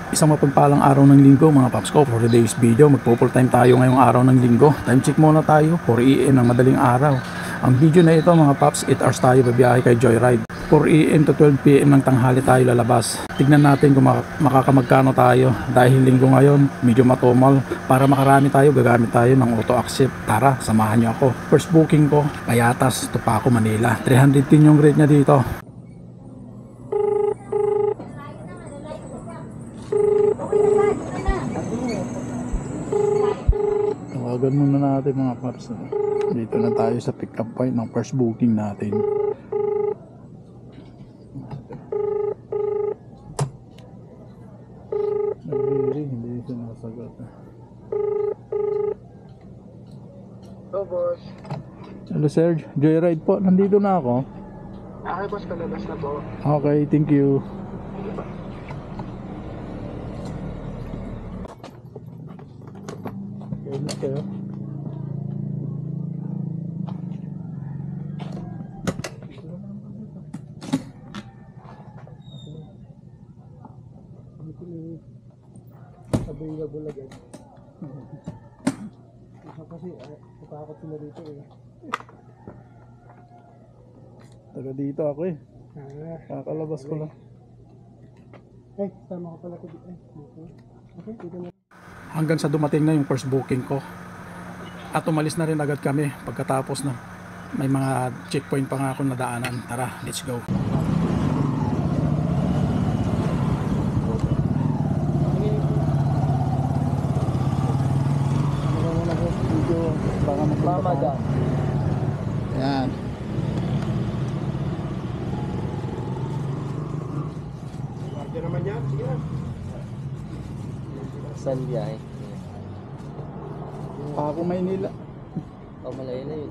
Isang mapagpalang araw ng linggo mga paps ko. For today's video, magpo-full time tayo ngayong araw ng linggo. Time check muna tayo, 4 AM ng madaling araw. Ang video na ito mga paps, 8 hours tayo babiyahe kay Joyride. 4 AM to 12 PM ng tanghali tayo lalabas. Tignan natin kung makakamagkano tayo. Dahil linggo ngayon, medyo matumal. Para makarami tayo, gagamit tayo ng auto accept. Tara, samahan niyo ako. First booking ko, Payatas, Tupaco, Manila. 310 yung rate niya dito. Tawagan muna natin mga paps. Dito na tayo sa pick up point ng first booking natin. Hindi sinasagot. Hello, boss. Hello sir, Joyride po. Nandito na ako. Okay, boss. Palabas na po. Okay, thank you. Kailan kayo? Available agad. Kasi natakot sila dito eh. Taga dito ako eh. Kakalabas ko lang. Ay, tama ka pala ko dito. Okay, dito na. Hanggang sa dumating na yung first booking ko. At umalis na rin agad kami pagkatapos na may mga checkpoint pa nga akong nadaanan. Tara, let's go. Mama dyan. Ayan. Marker naman dyan. Sige na. Saan biyahe? Ako Maynila. Oh, malayo na yun.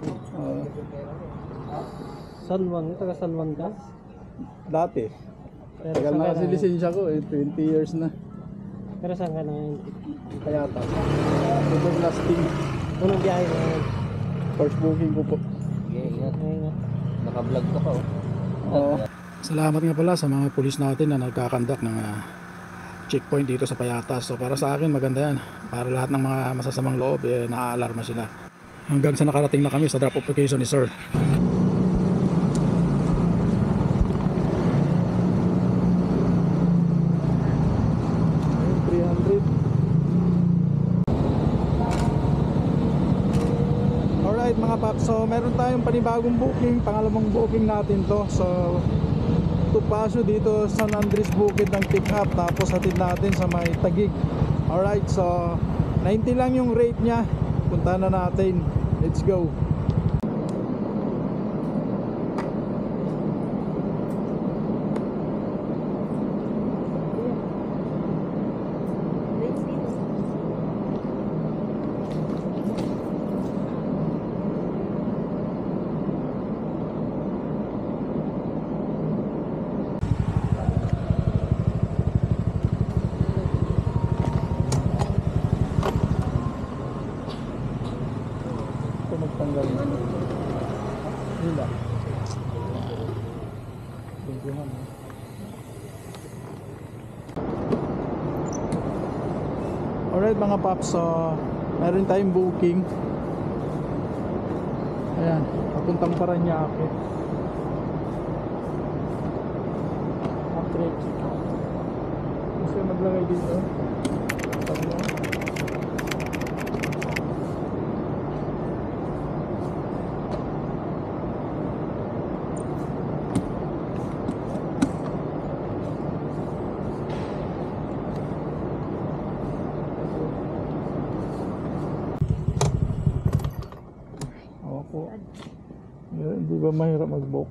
San Juan, taga San Juan ka? Dati. Pero Tagal saan na ka kasi lisensya ko eh. 20 years na. Pero saan ka na ngayon? Payatas. Ito lasting. Unang biyahe mo ngayon? First booking ko po. Sige, ingat. Ngayon. Naka-vlog ka pa, oh. Oo. Salamat nga pala sa mga pulis natin na nagkakandak ng checkpoint dito sa Payatas. So para sa akin maganda yan. Para lahat ng mga masasamang loob naaalarma sila. Hanggang sa nakarating na kami sa drop off location ni Sir. Alright mga paps, so meron tayong panibagong booking, pangalawang booking natin to. So Tupaso dito sa San Andres Bukid ng pick up, tapos hatid natin sa may Taguig. Alright, so 90 lang yung rate nya. Punta na natin, let's go. Magtanggal nila. Alright mga paps, so meron tayong booking. Ayan, papuntang Paranaque. After gusto maglagay dito. Sabi mo? Hindi ba mahirap mag-book?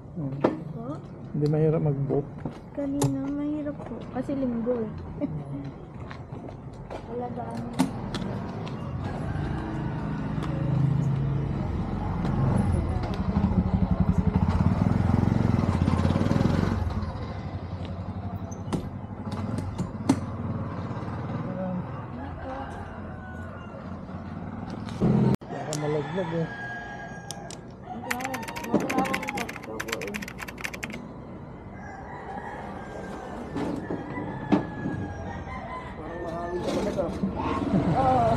Po? Hindi mahirap mag-book. Kanina mahirap po. Kasi linggo eh. Alagaan mo. Baka malaglag eh. Oo.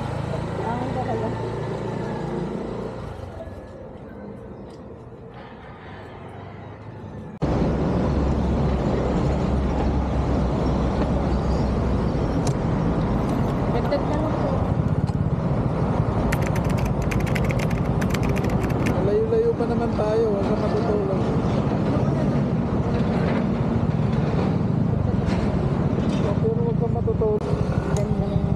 Ang talaga. Dagdag na lang po. Layo-layo pa naman tayo, huwag ka matutulog. Pero huwag ka matutulog. Ganda na yun.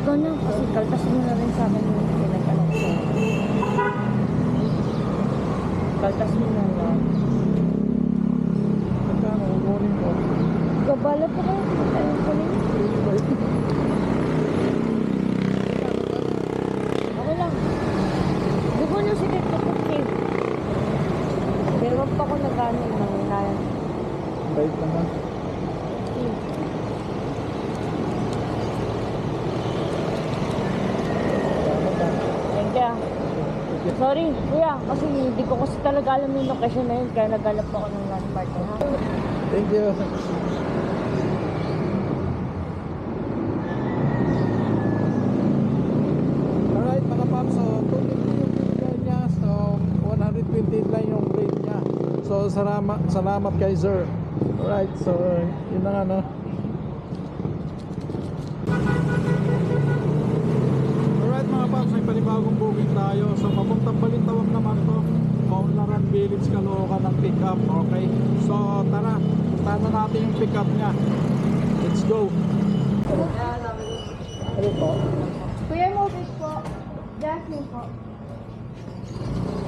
Ikaw na, kasi kaltasin mo na rin sa akin yung pinag-alam ko. Kaltas mo na lang. Magkano, kukunin ko. Gabala pa kayo, hindi tayo kunin. Ako lang. Hindi ko na si Tito Cookie. Pero wag pa ako nag-ano ng inayan. Bait naman. Thank you. Sorry, kuya, kasi hindi ko kasi talaga alam yung location na yun, kaya naghanap ako ng landmark na ha. Thank you. Alright mga paps, so 250 yung binigay niya, so 120 lang yung rate niya. So salamat kay sir. Alright, so yun na nga no. Alright mga paps, may panibagong booking tayo. So papuntang Balintawak naman to, Maunlaran Village, Caloocan ng pick up. Okay, so tara, puntahan na natin yung pick up niya. Let's go. Ano po? Kuya, Mobis po. Jasmine po.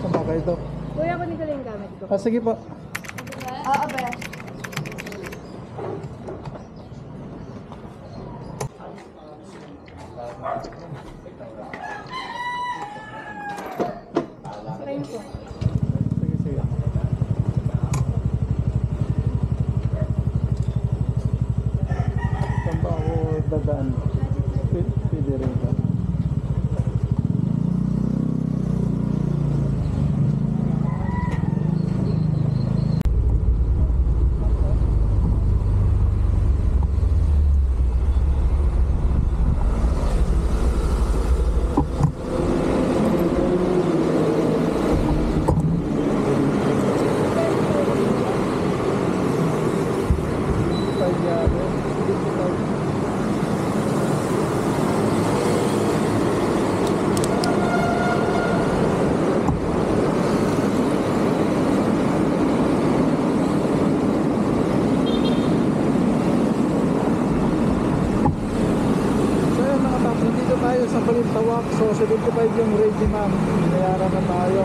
Saan ba kayo to? Kuya, kunin ko lang yung gamit ko. Ah, sige po. Oo, ba? Sirayin po. Sige, sige. Saan ba ako dadaan? Pwede rin ba? Tayo sa Balintawak, so 75 yung rate ni ma'am, binayaran na tayo.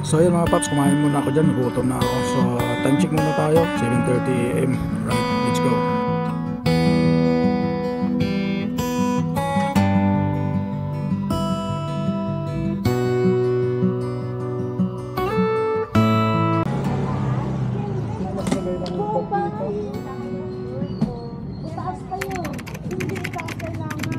So yun mga paps, kumain muna ako dyan, nagutom na ako. So time check muna tayo, 7:30 AM. Right, let's go. Mas magay lang yung bag dito. Itaas pa yun. Hindi itaas kailangan.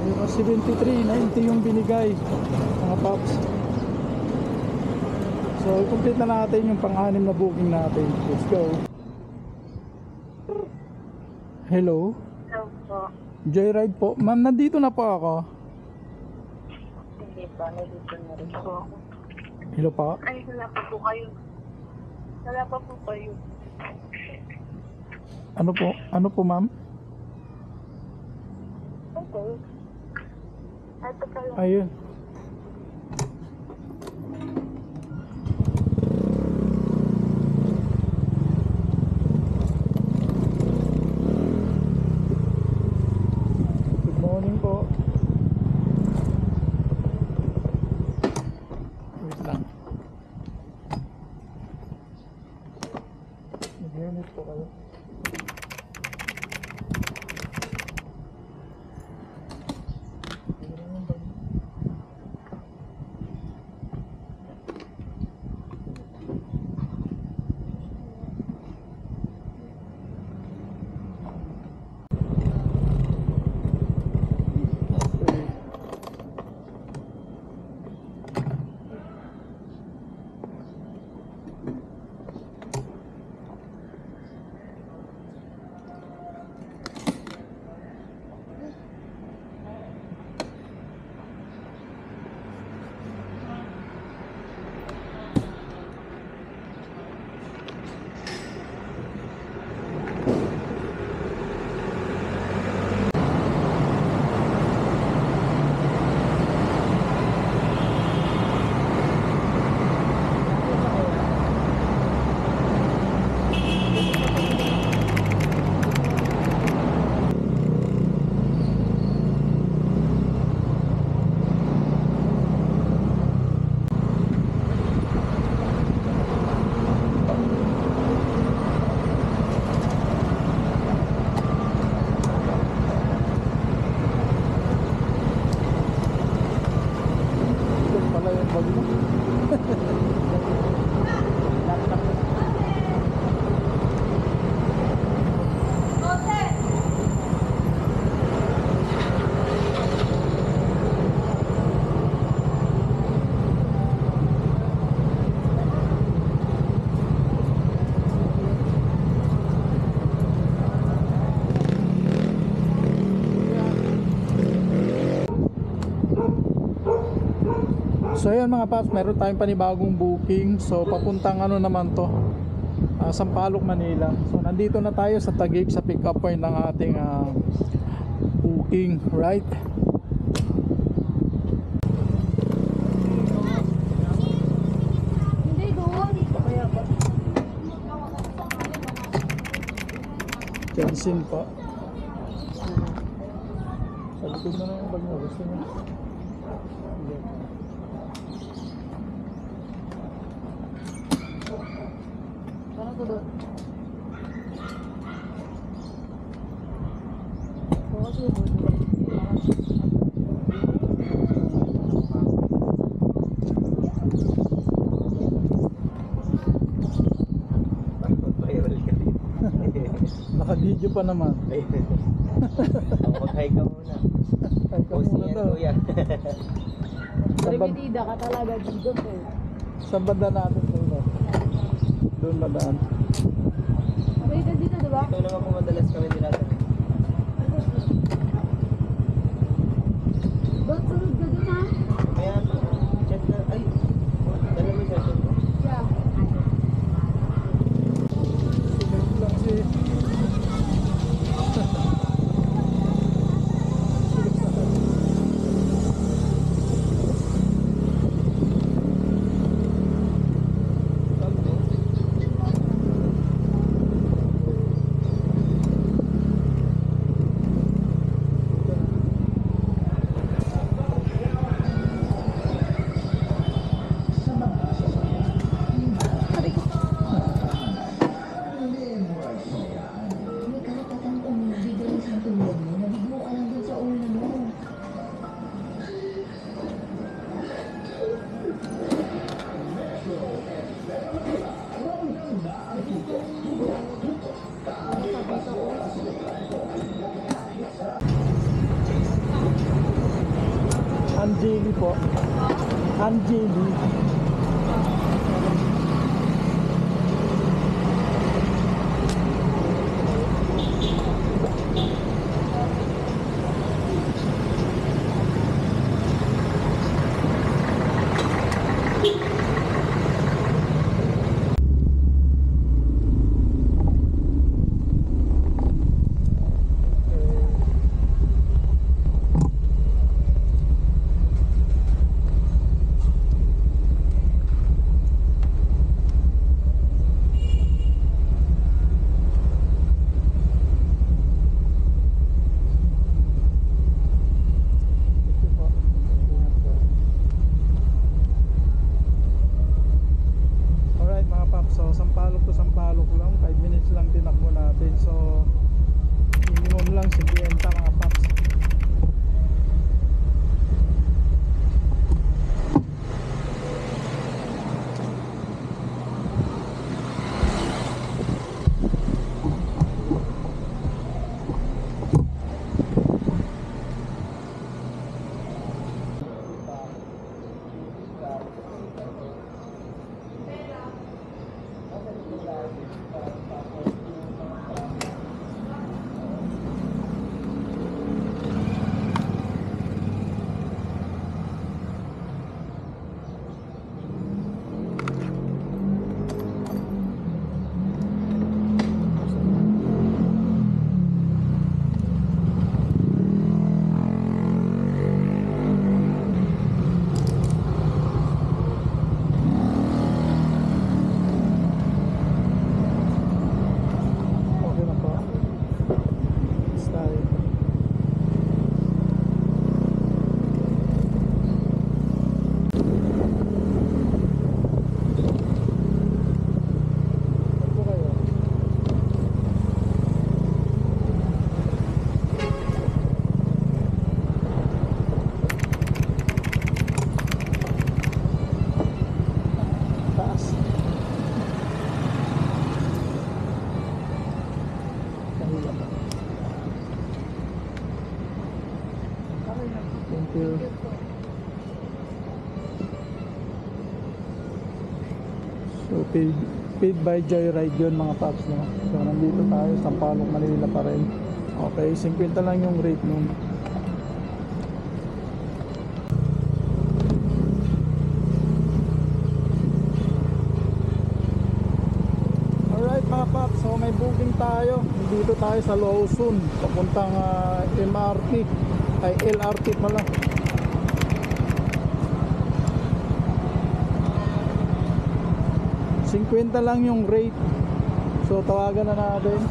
Ayun, 73.90 yung binigay mga paps. So complete na natin yung pang-anim na booking natin. Let's go. Hello? Hello po. Joyride po. Ma'am, nandito na po ako. Hindi pa, nandito na rin po ako. Hello pa? Ay, wala pa po kayo. Wala pa po kayo. Ano po? Ano po ma'am? Okay. Ito kayo. Ayun. Good morning po. So ayan mga paps, meron tayong panibagong booking. So papuntang ano naman to, Sampaloc, Manila. So nandito na tayo sa Taguig sa pick up point ng ating booking, right? Hindi doon. Jensen pa. Sa likod na lang yung bag mo, gusto niya. Hindi. Parang to doon. Viral ka rin. Naka-video pa naman. Mag-hi ka muna. Ay, ka Post muna niya daw. kuya. Remitida ka talaga dito eh. Sa banda natin ito. Doon badaan. Okay ka dito, di ba? Ito naman po madalas kami dinatan. Doon, sunod ka dun ha? Kaya chat na. Ay! Dala mo siya. Yeah. Sunod lang si... May karapatan kong bigyan sa tulong mo. Nabigo ka lang dun sa ulo mo. Angeli po. Angeli. Alright mga paps, so Sampaloc to Sampaloc lang, 5 minutes lang tinakbo natin. So minimum lang 50 mga paps. Okay na po. Style. Saan po kayo? Taas. Kahila ba? Thank you. So paid by Joyride yun mga paps, no? So nandito tayo sa Sampaloc, Manila pa rin. Okay, 50 lang yung rate nun. tayo sa Lawson papuntang MRT ay LRT pala. $50 lang yung rate, so tawagan na natin.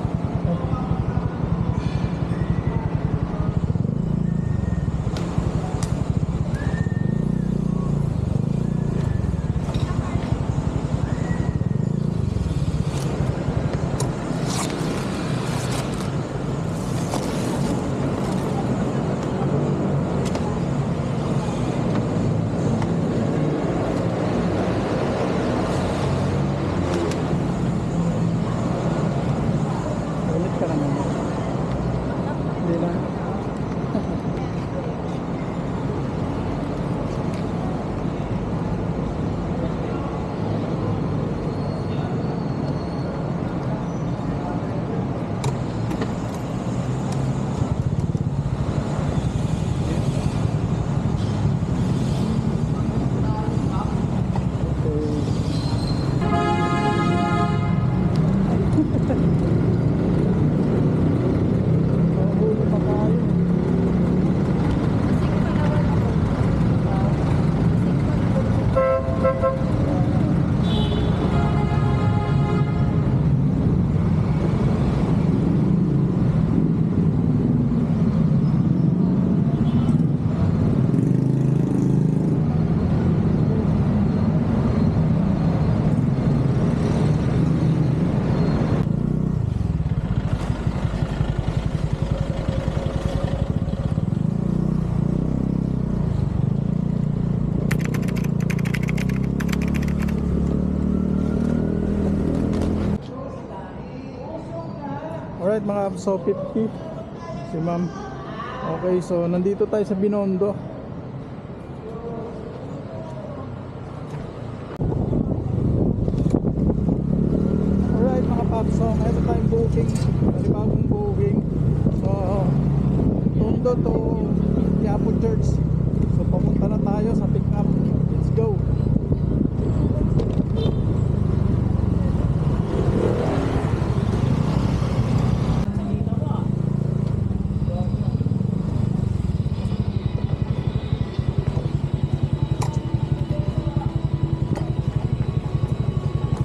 Ulit ka naman. Hindi lang. Mahuli pa tayo. Alright mga abs, so 50 si ma'am. Okay, so nandito tayo sa Binondo. Alright mga paps, so mayroon tayong booking, panibagong booking. So Tondo to Quiapo Church. So papunta na tayo sa pick up. Let's go.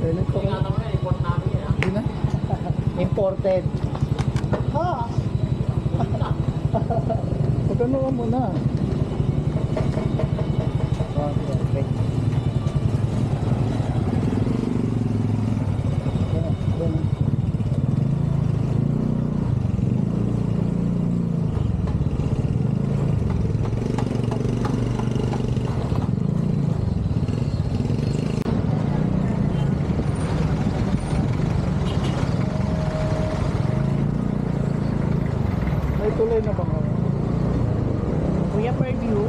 Kailan ko? Hindi na? Imported. Pagkano ka muna? Okay. May tulay na ba nga? Kuya, per view.